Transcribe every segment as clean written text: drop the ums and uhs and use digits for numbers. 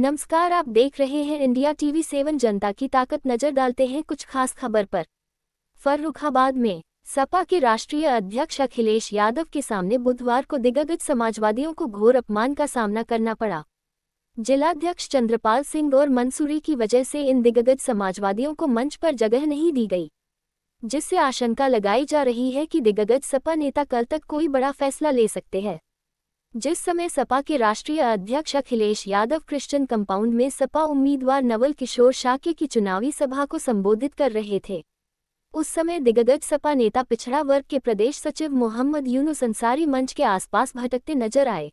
नमस्कार, आप देख रहे हैं इंडिया टीवी 7 जनता की ताकत। नजर डालते हैं कुछ खास खबर पर। फर्रुखाबाद में सपा के राष्ट्रीय अध्यक्ष अखिलेश यादव के सामने बुधवार को दिग्गज समाजवादियों को घोर अपमान का सामना करना पड़ा। जिलाध्यक्ष चंद्रपाल सिंह और मंसूरी की वजह से इन दिग्गज समाजवादियों को मंच पर जगह नहीं दी गई, जिससे आशंका लगाई जा रही है कि दिग्गज सपा नेता कल तक कोई बड़ा फैसला ले सकते हैं। जिस समय सपा के राष्ट्रीय अध्यक्ष अखिलेश यादव क्रिश्चियन कंपाउंड में सपा उम्मीदवार नवल किशोर शाक्य की चुनावी सभा को संबोधित कर रहे थे, उस समय दिग्गज सपा नेता पिछड़ा वर्ग के प्रदेश सचिव मोहम्मद यूनुस अंसारी मंच के आसपास भटकते नजर आए।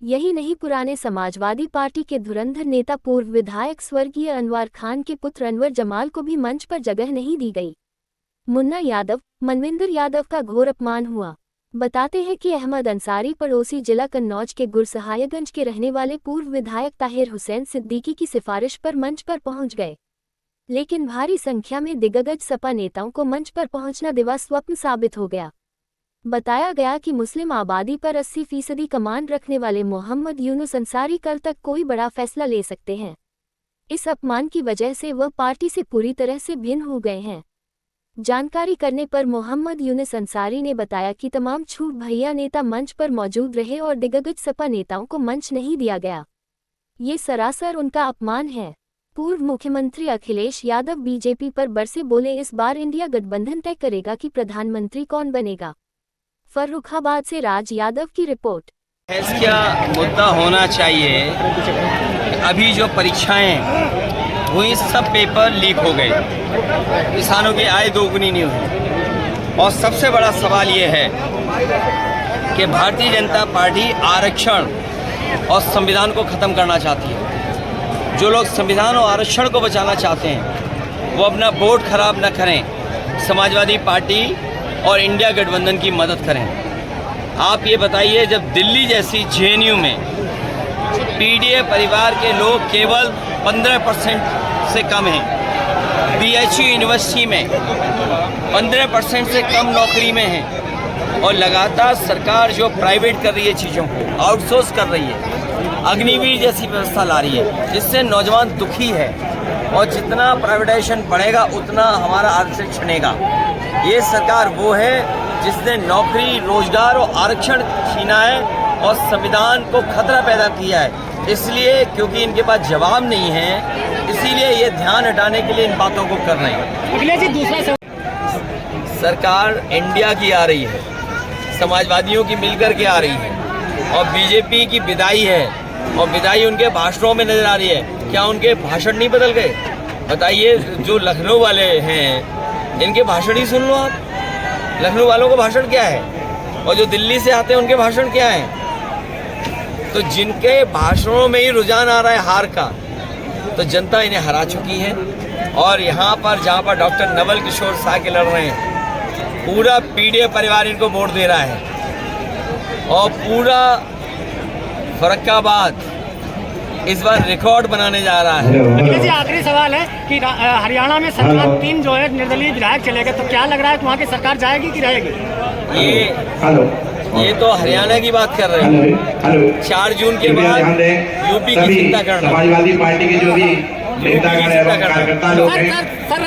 यही नहीं, पुराने समाजवादी पार्टी के धुरंधर नेता पूर्व विधायक स्वर्गीय अनवर खान के पुत्र अनवर जमाल को भी मंच पर जगह नहीं दी गई। मुन्ना यादव, मनविंदर यादव का घोर अपमान हुआ। बताते हैं कि अहमद अंसारी पड़ोसी जिला कन्नौज के गुरसहायगंज के रहने वाले पूर्व विधायक ताहिर हुसैन सिद्दीकी की सिफारिश पर मंच पर पहुंच गए, लेकिन भारी संख्या में दिग्गज सपा नेताओं को मंच पर पहुंचना दिवा स्वप्न साबित हो गया। बताया गया कि मुस्लिम आबादी पर 80% कमान रखने वाले मोहम्मद यूनुस अंसारी कल तक कोई बड़ा फैसला ले सकते हैं। इस अपमान की वजह से वह पार्टी से पूरी तरह से भिन्न हो गए हैं। जानकारी करने पर मोहम्मद यूनुस अंसारी ने बताया कि तमाम छूट भैया नेता मंच पर मौजूद रहे और दिग्गज सपा नेताओं को मंच नहीं दिया गया। ये सरासर उनका अपमान है। पूर्व मुख्यमंत्री अखिलेश यादव बीजेपी पर बरसे बोले, इस बार इंडिया गठबंधन तय करेगा कि प्रधानमंत्री कौन बनेगा। फर्रुखाबाद से राज यादव की रिपोर्ट। क्या मुद्दा होना चाहिए, अभी जो परीक्षाएं हुई सब पेपर लीक हो गए, किसानों की आय दोगुनी नहीं हुई, और सबसे बड़ा सवाल ये है कि भारतीय जनता पार्टी आरक्षण और संविधान को ख़त्म करना चाहती है। जो लोग संविधान और आरक्षण को बचाना चाहते हैं वो अपना वोट खराब न करें, समाजवादी पार्टी और इंडिया गठबंधन की मदद करें। आप ये बताइए, जब दिल्ली जैसी जेएनयू में पीडीए परिवार के लोग केवल 15% से कम हैं, बीएचयू यूनिवर्सिटी में 15% से कम नौकरी में हैं, और लगातार सरकार जो प्राइवेट कर रही है, चीज़ों को आउटसोर्स कर रही है, अग्निवीर जैसी व्यवस्था ला रही है, जिससे नौजवान दुखी है, और जितना प्राइवेटाइजेशन बढ़ेगा उतना हमारा आरक्षण छिनेगा। ये सरकार वो है जिसने नौकरी, रोजगार और आरक्षण छीना है और संविधान को खतरा पैदा किया है। इसलिए क्योंकि इनके पास जवाब नहीं है, इसीलिए ये ध्यान हटाने के लिए इन बातों को कर रहे हैं। अखिलेश जी, दूसरा सरकार इंडिया की आ रही है, समाजवादियों की मिलकर के आ रही है, और बीजेपी की विदाई है, और विदाई उनके भाषणों में नजर आ रही है। क्या उनके भाषण नहीं बदल गए? बताइए, जो लखनऊ वाले हैं इनके भाषण ही सुन लो आप। लखनऊ वालों का भाषण क्या है, और जो दिल्ली से आते हैं उनके भाषण क्या है? तो जिनके भाषणों में ही रुझान आ रहा है हार का, तो जनता इन्हें हरा चुकी है। और यहाँ पर जहाँ पर डॉक्टर नवल किशोर शाक्य लड़ रहे हैं, पूरा पीडीए परिवार इनको वोट दे रहा है, और पूरा फर्रुखाबाद इस बार रिकॉर्ड बनाने जा रहा है। अखिलेश जी, आखिरी सवाल है कि हरियाणा में सरकार 3 जो है निर्दलीय विधायक चले गए, तो क्या लग रहा है वहाँ की सरकार जाएगी कि रहेगी? ये तो हरियाणा की बात कर रहे हैं। 4 जून के बाद यूपी की चिंता करना, समाजवादी पार्टी के जो भी नेतागण एवं कार्यकर्ता लोग हैं।